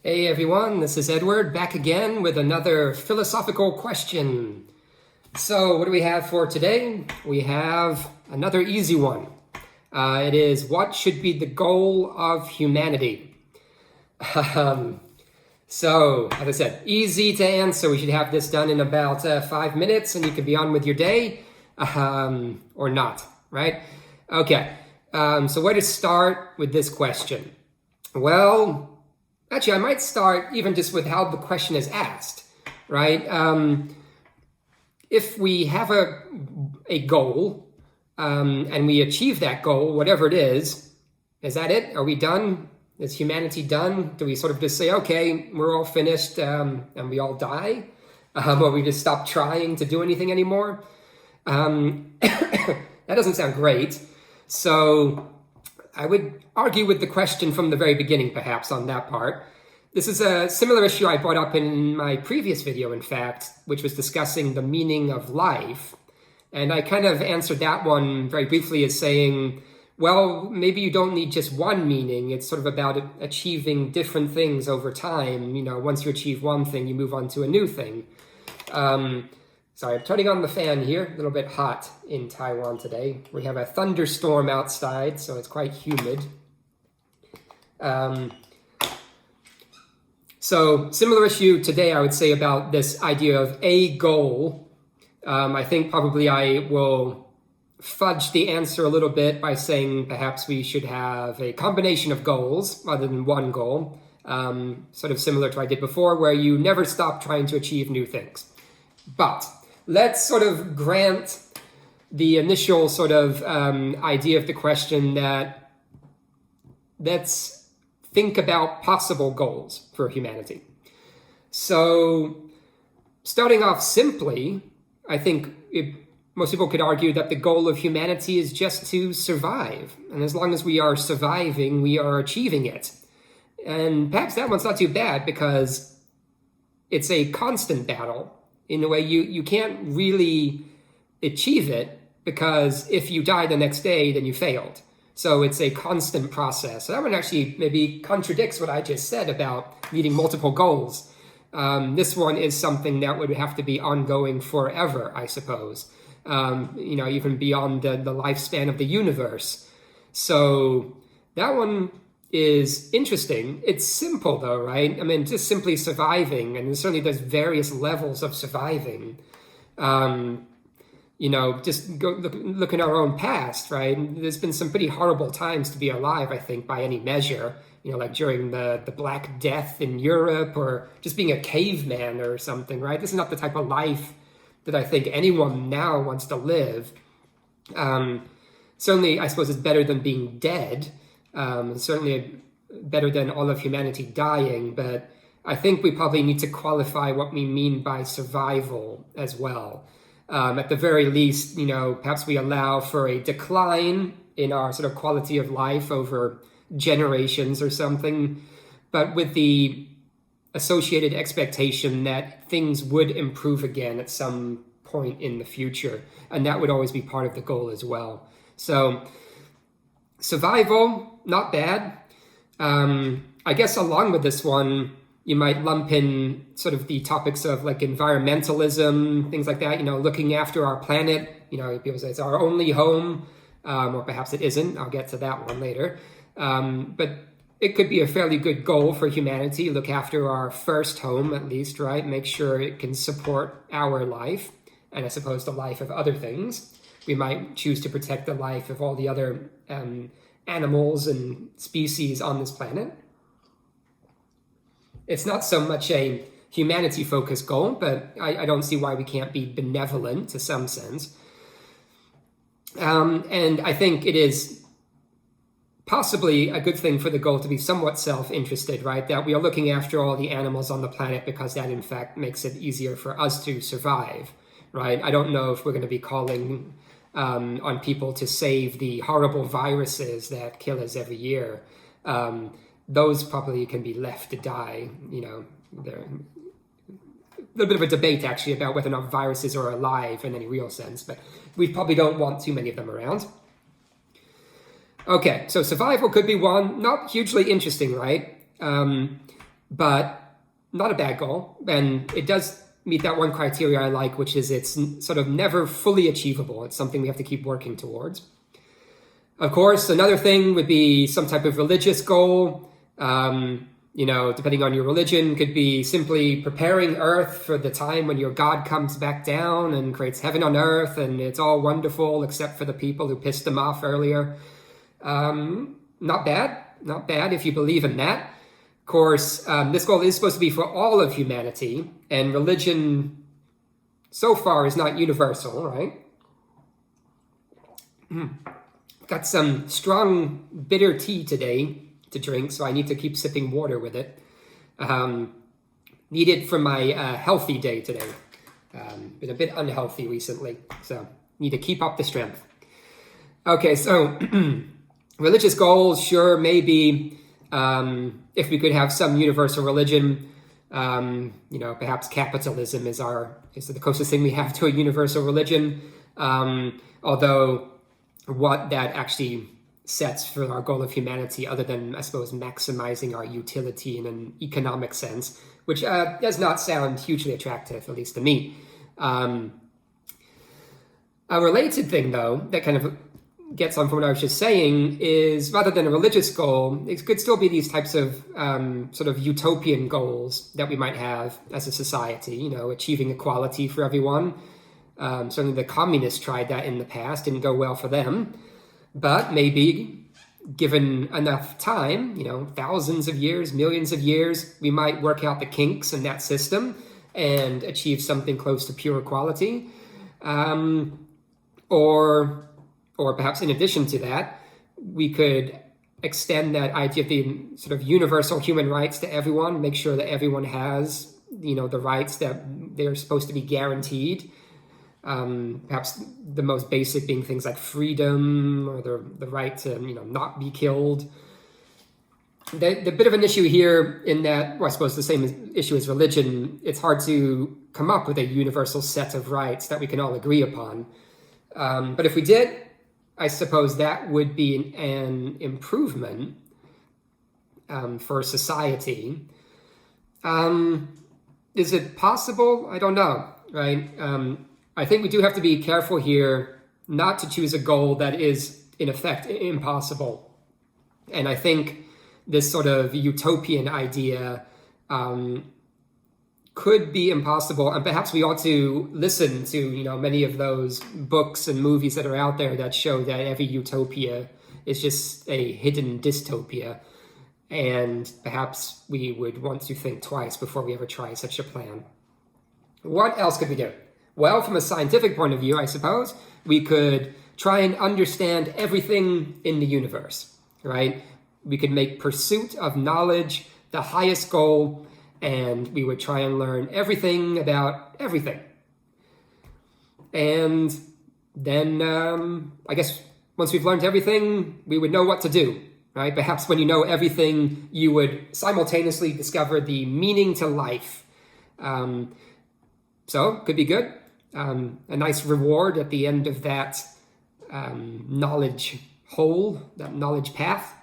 Hey everyone, this is Edward back again with another philosophical question. So what do we have for today? We have another easy one. It is, what should be the goal of humanity? So, as I said, easy to answer. We should have this done in about 5 minutes and you can be on with your day, or not, right? Okay, so where to start with this question? Well, actually, I might start even just with how the question is asked, right? If we have a goal and we achieve that goal, whatever it is that it? Are we done? Is humanity done? Do we sort of just say, okay, we're all finished and we all die? Or we just stop trying to do anything anymore? That doesn't sound great. So I would argue with the question from the very beginning, perhaps, on that part. This is a similar issue I brought up in my previous video, in fact, which was discussing the meaning of life. And I kind of answered that one very briefly as saying, well, maybe you don't need just one meaning. It's sort of about achieving different things over time. You know, once you achieve one thing, you move on to a new thing. Sorry, I'm turning on the fan here. A little bit hot in Taiwan today. We have a thunderstorm outside, so it's quite humid. So similar issue today, I would say, about this idea of a goal. I think probably I will fudge the answer a little bit by saying perhaps we should have a combination of goals rather than one goal. Sort of similar to what I did before, where you never stop trying to achieve new things. But let's sort of grant the initial sort of idea of the question that let's think about possible goals for humanity. So starting off simply, I think most people could argue that the goal of humanity is just to survive. And as long as we are surviving, we are achieving it. And perhaps that one's not too bad because it's a constant battle. In a way, you can't really achieve it because if you die the next day, then you failed. So it's a constant process. So that one actually maybe contradicts what I just said about needing multiple goals. This one is something that would have to be ongoing forever, I suppose. Even beyond the lifespan of the universe. So that one is interesting. It's simple though, right? I mean, just simply surviving, and certainly there's various levels of surviving. Just go look in our own past, right? There's been some pretty horrible times to be alive, I think, by any measure. Like during the Black Death in Europe, or just being a caveman or something, right? This is not the type of life that I think anyone now wants to live. Certainly, I suppose it's better than being dead. Certainly better than all of humanity dying, but I think we probably need to qualify what we mean by survival as well. At the very least, perhaps we allow for a decline in our sort of quality of life over generations or something, but with the associated expectation that things would improve again at some point in the future, and that would always be part of the goal as well. So survival, not bad. I guess along with this one, you might lump in sort of the topics of like environmentalism, things like that, looking after our planet. People say it's our only home, or perhaps it isn't. I'll get to that one later. But it could be a fairly good goal for humanity. Look after our first home, at least, right? Make sure it can support our life, and I suppose the life of other things. We might choose to protect the life of all the other animals and species on this planet. It's not so much a humanity-focused goal, but I don't see why we can't be benevolent to some sense. And I think it is possibly a good thing for the goal to be somewhat self-interested, right? That we are looking after all the animals on the planet because that, in fact, makes it easier for us to survive, right? I don't know if we're going to be calling on people to save the horrible viruses that kill us every year. Those probably can be left to die. There's a little bit of a debate, actually, about whether or not viruses are alive in any real sense, but we probably don't want too many of them around. Okay, so survival could be one. Not hugely interesting, right? but not a bad goal. And it does meet that one criteria I like, which is it's sort of never fully achievable. It's something we have to keep working towards. Of course, another thing would be some type of religious goal. Depending on your religion, could be simply preparing Earth for the time when your God comes back down and creates heaven on earth, and it's all wonderful except for the people who pissed him off earlier. Not bad if you believe in that. Of course, this goal is supposed to be for all of humanity, and religion so far is not universal, right? Got some strong bitter tea today to drink, so I need to keep sipping water with it. Need it for my healthy day today. Been a bit unhealthy recently, so need to keep up the strength. Okay, so religious goals, sure, maybe if we could have some universal religion, perhaps capitalism is the closest thing we have to a universal religion. Although what that actually sets for our goal of humanity, other than, I suppose, maximizing our utility in an economic sense, which does not sound hugely attractive, at least to me. A related thing, though, that kind of gets on from what I was just saying is, rather than a religious goal, it could still be these types of sort of utopian goals that we might have as a society, achieving equality for everyone. Certainly the communists tried that in the past, didn't go well for them. But maybe, given enough time, thousands of years, millions of years, we might work out the kinks in that system and achieve something close to pure equality. Or perhaps in addition to that, we could extend that idea of the sort of universal human rights to everyone, make sure that everyone has, the rights that they're supposed to be guaranteed. Perhaps the most basic being things like freedom or the right to, not be killed. The bit of an issue here in that, I suppose the same issue as religion, it's hard to come up with a universal set of rights that we can all agree upon. But if we did, I suppose that would be an improvement for society. Is it possible? I don't know, right? I think we do have to be careful here not to choose a goal that is, in effect, impossible. And I think this sort of utopian idea could be impossible. And perhaps we ought to listen to, many of those books and movies that are out there that show that every utopia is just a hidden dystopia. And perhaps we would want to think twice before we ever try such a plan. What else could we do? Well, from a scientific point of view, I suppose, we could try and understand everything in the universe, right? We could make pursuit of knowledge the highest goal, and we would try and learn everything about everything. And then, I guess, once we've learned everything, we would know what to do, right? Perhaps when you know everything, you would simultaneously discover the meaning to life. So, could be good. A nice reward at the end of that knowledge hole, that knowledge path.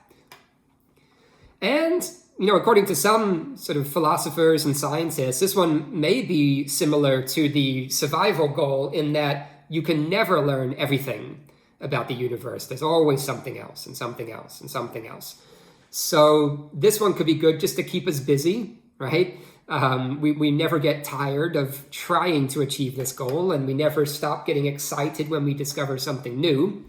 And, according to some sort of philosophers and scientists, this one may be similar to the survival goal in that you can never learn everything about the universe. There's always something else and something else and something else. So this one could be good just to keep us busy, right? We never get tired of trying to achieve this goal, and we never stop getting excited when we discover something new.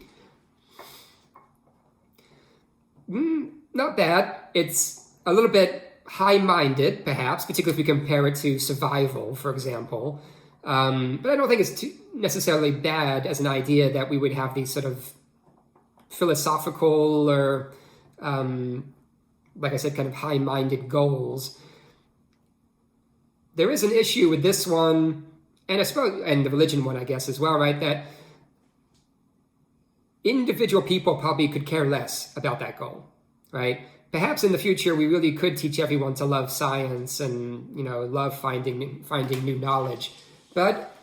Not bad. It's a little bit high-minded, perhaps, particularly if we compare it to survival, for example. But I don't think it's too necessarily bad as an idea that we would have these sort of philosophical or, like I said, kind of high-minded goals. There is an issue with this one, and I suppose, and the religion one, I guess, as well, right? That individual people probably could care less about that goal, right? Perhaps in the future, we really could teach everyone to love science and, love finding new knowledge. But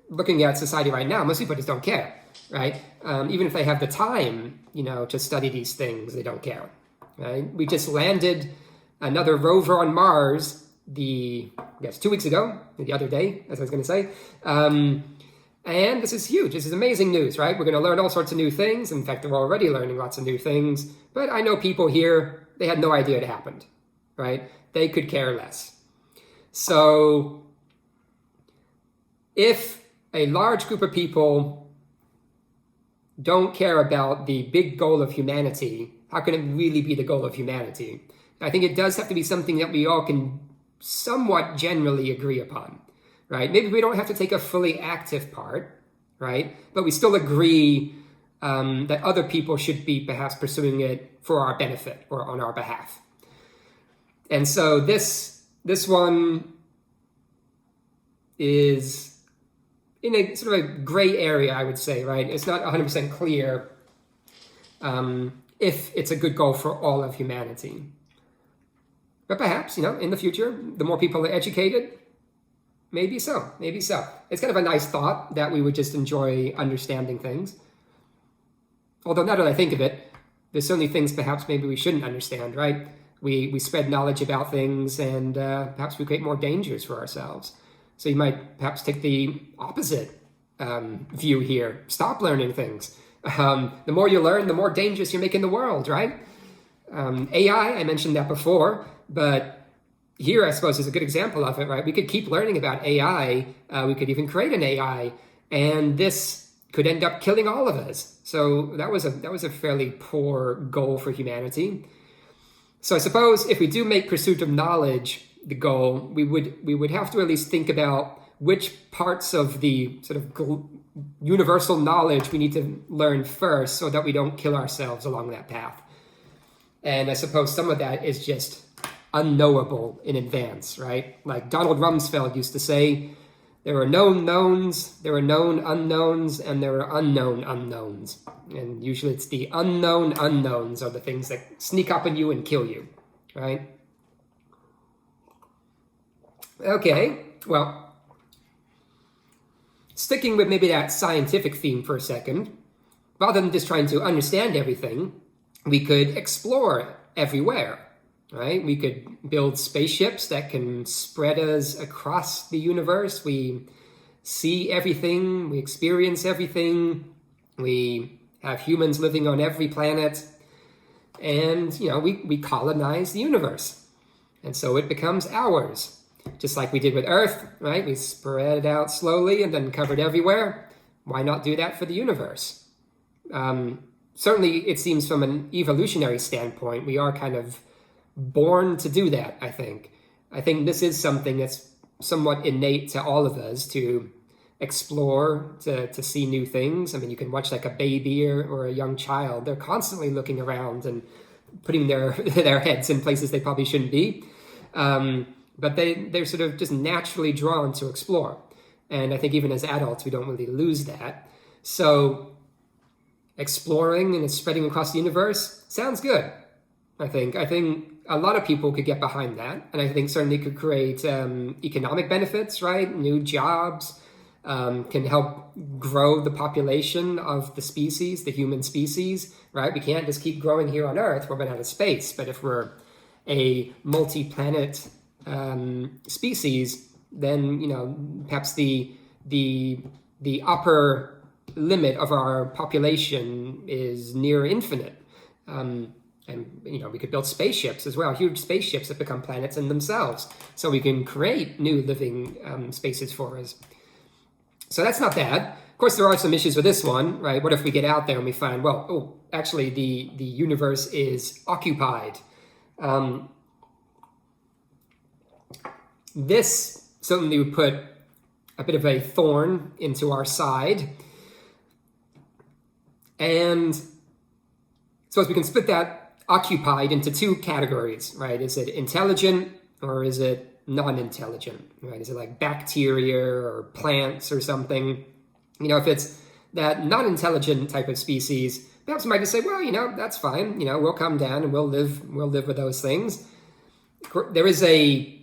looking at society right now, most people just don't care, right? Even if they have the time, to study these things, they don't care, right? We just landed another rover on Mars I guess 2 weeks ago, the other day, as I was going to say. And this is huge. This is amazing news, right? We're going to learn all sorts of new things. In fact, we're already learning lots of new things. But I know people here, they had no idea it happened, right? They could care less. So if a large group of people don't care about the big goal of humanity, how can it really be the goal of humanity? I think it does have to be something that we all can somewhat generally agree upon, right? Maybe we don't have to take a fully active part, right? But we still agree that other people should be perhaps pursuing it for our benefit or on our behalf. And so this one is in a sort of a gray area, I would say, right? It's not 100% clear if it's a good goal for all of humanity. But perhaps, in the future, the more people are educated, maybe so. It's kind of a nice thought that we would just enjoy understanding things. Although now that I think of it, there's certainly things perhaps maybe we shouldn't understand, right? We spread knowledge about things and perhaps we create more dangers for ourselves. So you might perhaps take the opposite view here. Stop learning things. The more you learn, the more dangerous you're making the world, right? AI, I mentioned that before, but here I suppose is a good example of it, right? We could keep learning about AI. We could even create an AI, and this could end up killing all of us. So that was a fairly poor goal for humanity. So I suppose if we do make pursuit of knowledge the goal, we would have to at least think about which parts of the sort of universal knowledge we need to learn first so that we don't kill ourselves along that path. And I suppose some of that is just unknowable in advance, right? Like Donald Rumsfeld used to say, there are known knowns, there are known unknowns, and there are unknown unknowns. And usually it's the unknown unknowns are the things that sneak up on you and kill you, right? Okay, well, sticking with maybe that scientific theme for a second, rather than just trying to understand everything, we could explore everywhere, right? We could build spaceships that can spread us across the universe. We see everything, we experience everything, we have humans living on every planet, and, we colonize the universe. And so it becomes ours. Just like we did with Earth, right? We spread it out slowly and then covered everywhere. Why not do that for the universe? Certainly, it seems from an evolutionary standpoint, we are kind of born to do that, I think. I think this is something that's somewhat innate to all of us, to explore, to see new things. I mean, you can watch like a baby or a young child. They're constantly looking around and putting their heads in places they probably shouldn't be. But they're sort of just naturally drawn to explore. And I think even as adults, we don't really lose that. So exploring and spreading across the universe sounds good, I think. I think a lot of people could get behind that. And I think certainly could create economic benefits, right? New jobs, can help grow the population of the species, the human species, right? We can't just keep growing here on Earth. We're going out of space. But if we're a multi-planet species, then perhaps the upper limit of our population is near infinite, and we could build spaceships as well, huge spaceships that become planets in themselves, so we can create new living spaces for us. So that's not bad. Of course, there are some issues with this one, right? What if we get out there and we find, actually the universe is occupied? This certainly would put a bit of a thorn into our side. And suppose we can split that occupied into two categories, right? Is it intelligent or is it non-intelligent, right? Is it like bacteria or plants or something? If it's that non-intelligent type of species, perhaps we might just say, that's fine. We'll come down and we'll live with those things. There is a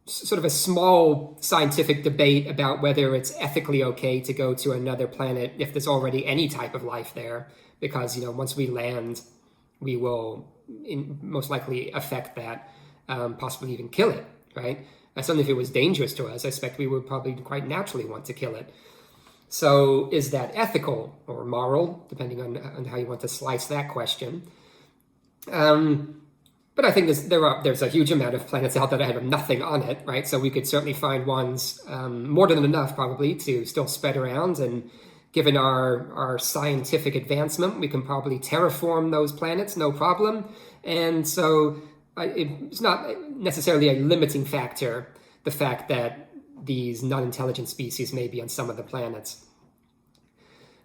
sort of a small scientific debate about whether it's ethically okay to go to another planet if there's already any type of life there, because once we land, we will most likely affect that, possibly even kill it, right? Certainly if it was dangerous to us, I expect we would probably quite naturally want to kill it. So is that ethical or moral, depending on how you want to slice that question? But I think there's a huge amount of planets out there that have nothing on it, right? So we could certainly find ones, more than enough probably, to still spread around. And given our scientific advancement, we can probably terraform those planets, no problem. And so it's not necessarily a limiting factor, the fact that these non-intelligent species may be on some of the planets.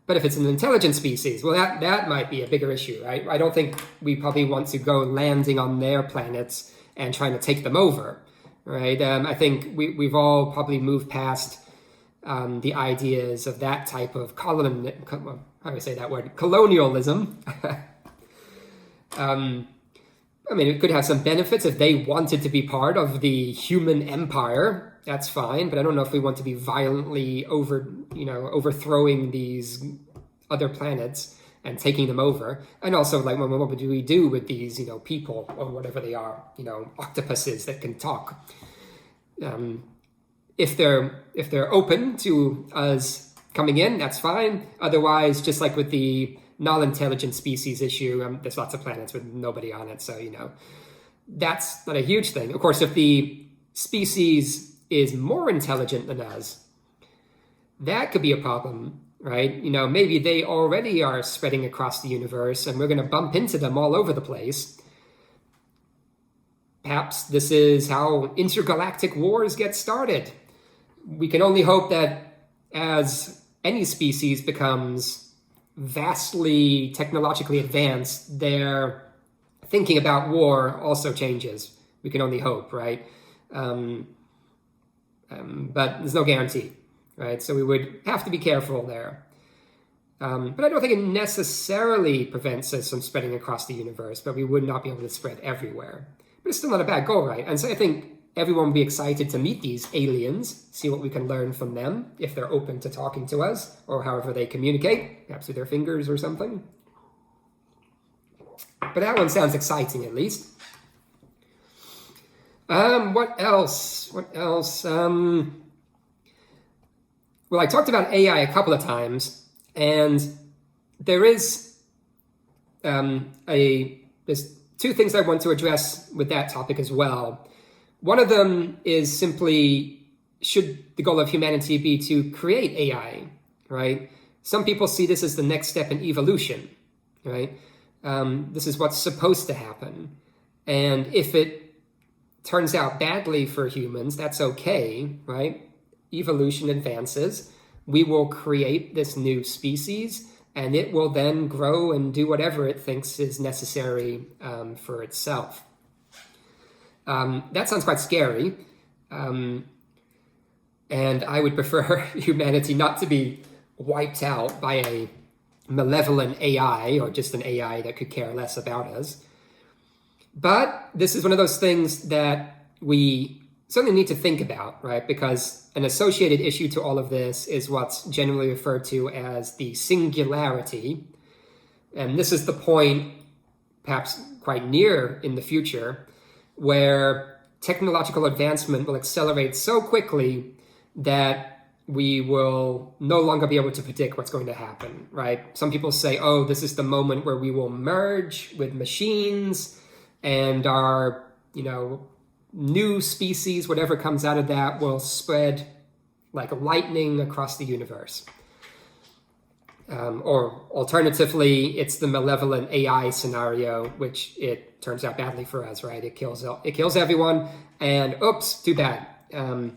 But if it's an intelligent species, well, that might be a bigger issue, right? I don't think we probably want to go landing on their planets and trying to take them over, right? I think we've all probably moved past the ideas of that type of how do I say that word? Colonialism. I mean, it could have some benefits if they wanted to be part of the human empire. That's fine, but I don't know if we want to be violently overthrowing these other planets and taking them over. And also, like, what do we do with these, people or whatever they are, octopuses that can talk? If they're open to us coming in, that's fine. Otherwise, just like with the non-intelligent species issue, there's lots of planets with nobody on it, so that's not a huge thing. Of course, if the species is more intelligent than us, that could be a problem, right? Maybe they already are spreading across the universe and we're going to bump into them all over the place. Perhaps this is how intergalactic wars get started. We can only hope that as any species becomes vastly technologically advanced, their thinking about war also changes. We can only hope, right? But there's no guarantee, right? So we would have to be careful there. But I don't think it necessarily prevents us from spreading across the universe, but we would not be able to spread everywhere. But it's still not a bad goal, right? And so I think everyone will be excited to meet these aliens, see what we can learn from them, if they're open to talking to us, or however they communicate, perhaps with their fingers or something. But that one sounds exciting, at least. What else? Well, I talked about AI a couple of times, and there is there's two things I want to address with that topic as well. One of them is simply, should the goal of humanity be to create AI, right? Some people see this as the next step in evolution, right? This is what's supposed to happen. And if it turns out badly for humans, that's okay, right? Evolution advances. We will create this new species, and it will then grow and do whatever it thinks is necessary for itself. That sounds quite scary. And I would prefer humanity not to be wiped out by a malevolent AI or just an AI that could care less about us. But this is one of those things that we certainly need to think about, right? Because an associated issue to all of this is what's generally referred to as the singularity. And this is the point, perhaps quite near in the future, where technological advancement will accelerate so quickly that we will no longer be able to predict what's going to happen, right? Some people say, oh, this is the moment where we will merge with machines and our, new species, whatever comes out of that, will spread like lightning across the universe. Or alternatively, it's the malevolent AI scenario, which it turns out badly for us, right? It kills everyone, and oops, too bad. As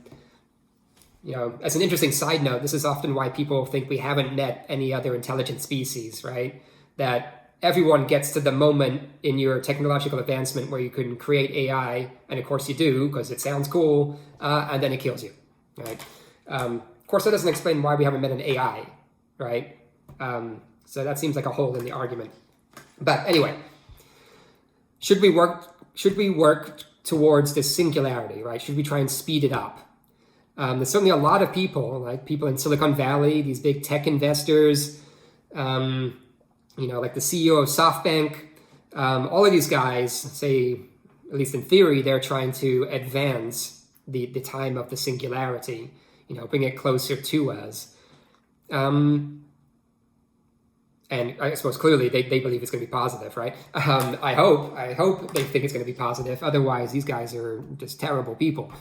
an interesting side note, this is often why people think we haven't met any other intelligent species, right? That everyone gets to the moment in your technological advancement where you can create AI, and of course you do, because it sounds cool, and then it kills you, right? Of course, that doesn't explain why we haven't met an AI, right? So that seems like a hole in the argument. But anyway, should we work towards this singularity, right? Should we try and speed it up? There's certainly a lot of people, like people in Silicon Valley, these big tech investors, like the CEO of SoftBank, All of these guys say, at least in theory, they're trying to advance the time of the singularity, bring it closer to us. And I suppose clearly they believe it's going to be positive, right? I hope they think it's going to be positive. Otherwise, these guys are just terrible people.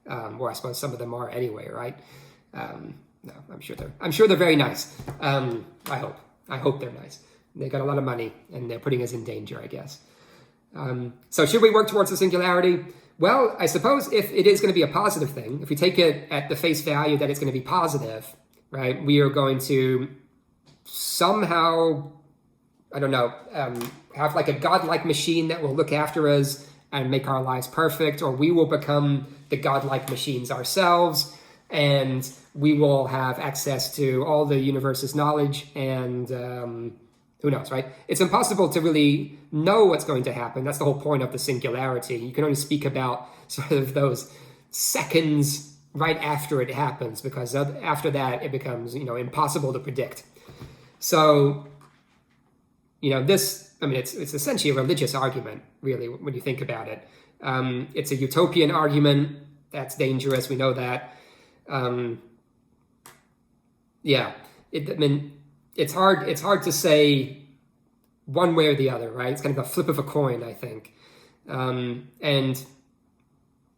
Or I suppose some of them are anyway, right? No, I'm sure they're very nice. I hope they're nice. They got a lot of money and they're putting us in danger, I guess. So should we work towards the singularity? Well, I suppose if it is going to be a positive thing, if we take it at the face value that it's going to be positive, right? We are going to somehow, I don't know, have like a godlike machine that will look after us and make our lives perfect, or we will become the godlike machines ourselves, and we will have access to all the universe's knowledge, and who knows, right? It's impossible to really know what's going to happen. That's the whole point of the singularity. You can only speak about sort of those seconds right after it happens, because after that it becomes, impossible to predict. So, it's essentially a religious argument, really, when you think about it. It's a utopian argument. That's dangerous. We know that. It's hard to say one way or the other, right? It's kind of a flip of a coin, I think.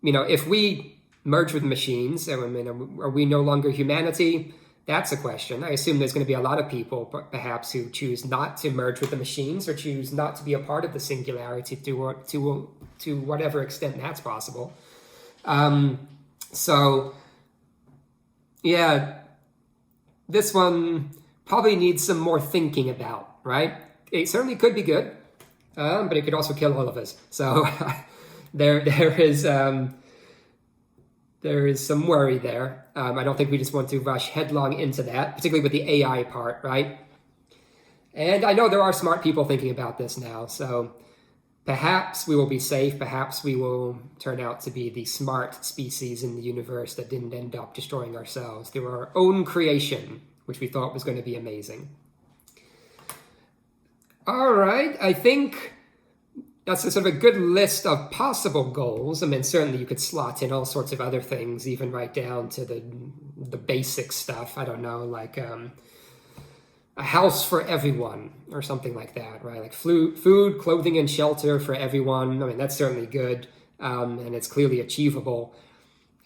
If we merge with machines, are we no longer humanity? That's a question. I assume there's going to be a lot of people, perhaps, who choose not to merge with the machines or choose not to be a part of the singularity to whatever extent that's possible. This one probably needs some more thinking about, right? It certainly could be good, but it could also kill all of us. So there is some worry there. I don't think we just want to rush headlong into that, particularly with the AI part, right? And I know there are smart people thinking about this now, so perhaps we will be safe. Perhaps we will turn out to be the smart species in the universe that didn't end up destroying ourselves through our own creation, which we thought was going to be amazing. All right, I think that's a sort of a good list of possible goals. Certainly you could slot in all sorts of other things, even right down to the basic stuff. I don't know, like a house for everyone or something like that, right? Like food, clothing, and shelter for everyone. That's certainly good, and it's clearly achievable.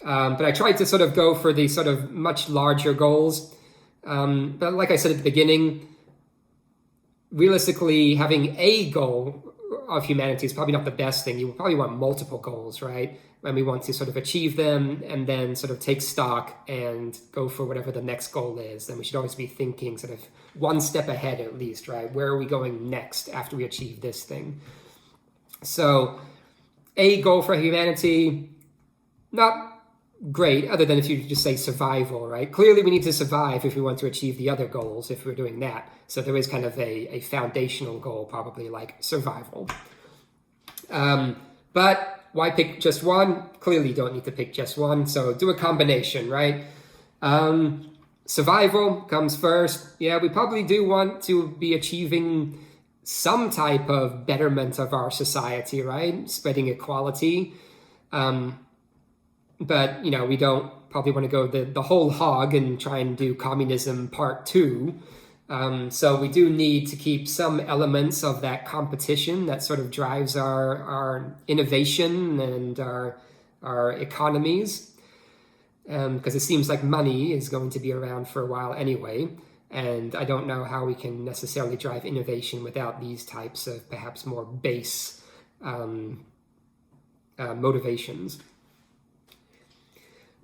But I tried to sort of go for these sort of much larger goals. But like I said at the beginning, realistically, having a goal of humanity is probably not the best thing. You probably want multiple goals, right? And we want to sort of achieve them and then sort of take stock and go for whatever the next goal is. And we should always be thinking sort of one step ahead at least, right? Where are we going next after we achieve this thing? So a goal for humanity, not great, other than if you just say survival, right? Clearly we need to survive if we want to achieve the other goals, if we're doing that. So there is kind of a foundational goal, probably like survival. But why pick just one? Clearly you don't need to pick just one, so do a combination, right? Survival comes first. Yeah, we probably do want to be achieving some type of betterment of our society, right? Spreading equality. But, we don't probably want to go the whole hog and try and do communism part 2. So we do need to keep some elements of that competition that sort of drives our innovation and our economies. Because it seems like money is going to be around for a while anyway. And I don't know how we can necessarily drive innovation without these types of perhaps more base motivations.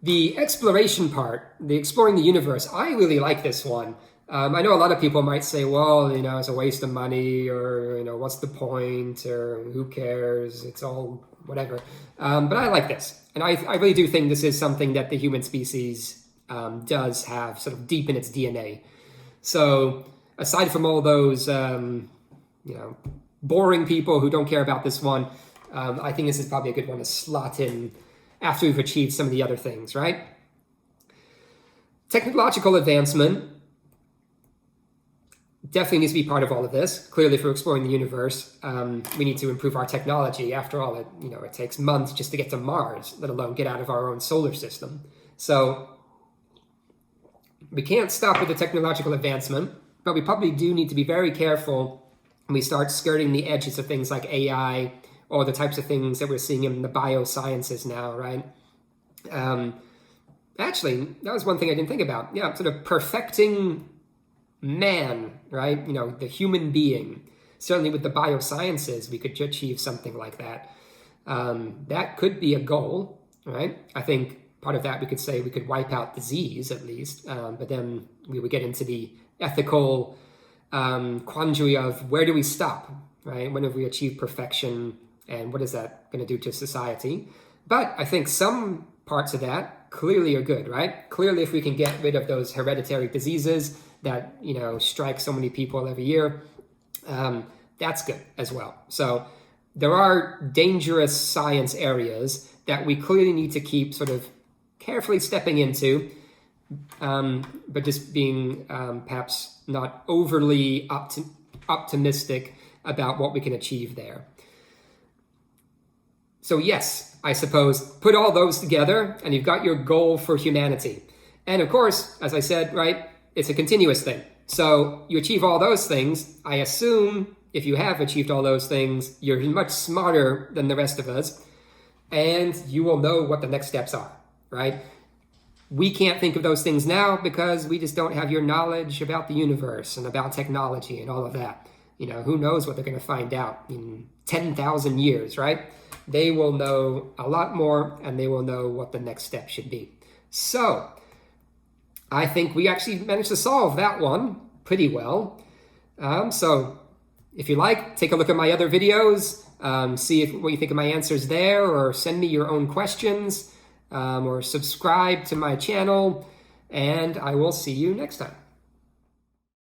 The exploration part, the exploring the universe, I really like this one. I know a lot of people might say, well, it's a waste of money, or, what's the point, or who cares, it's all whatever. But I like this. And I really do think this is something that the human species does have sort of deep in its DNA. So aside from all those, boring people who don't care about this one, I think this is probably a good one to slot in after we've achieved some of the other things, right? Technological advancement definitely needs to be part of all of this. Clearly, if we're exploring the universe, we need to improve our technology. After all, it takes months just to get to Mars, let alone get out of our own solar system. So we can't stop with the technological advancement, but we probably do need to be very careful when we start skirting the edges of things like AI or the types of things that we're seeing in the biosciences now, right? Actually, that was one thing I didn't think about. Yeah, sort of perfecting man, right? The human being. Certainly with the biosciences, we could achieve something like that. That could be a goal, right? I think part of that we could say we could wipe out disease at least, but then we would get into the ethical quandary of where do we stop, right? When have we achieved perfection, and what is that going to do to society? But I think some parts of that clearly are good, right? Clearly, if we can get rid of those hereditary diseases that strike so many people every year, that's good as well. So there are dangerous science areas that we clearly need to keep sort of carefully stepping into, but just being perhaps not overly optimistic about what we can achieve there. So yes, I suppose, put all those together and you've got your goal for humanity. And of course, as I said, right, it's a continuous thing. So you achieve all those things. I assume if you have achieved all those things, you're much smarter than the rest of us, and you will know what the next steps are, right? We can't think of those things now because we just don't have your knowledge about the universe and about technology and all of that. Who knows what they're going to find out in 10,000 years, right? They will know a lot more, and they will know what the next step should be. So I think we actually managed to solve that one pretty well. So if you like, take a look at my other videos, see what you think of my answers there, or send me your own questions, or subscribe to my channel, and I will see you next time.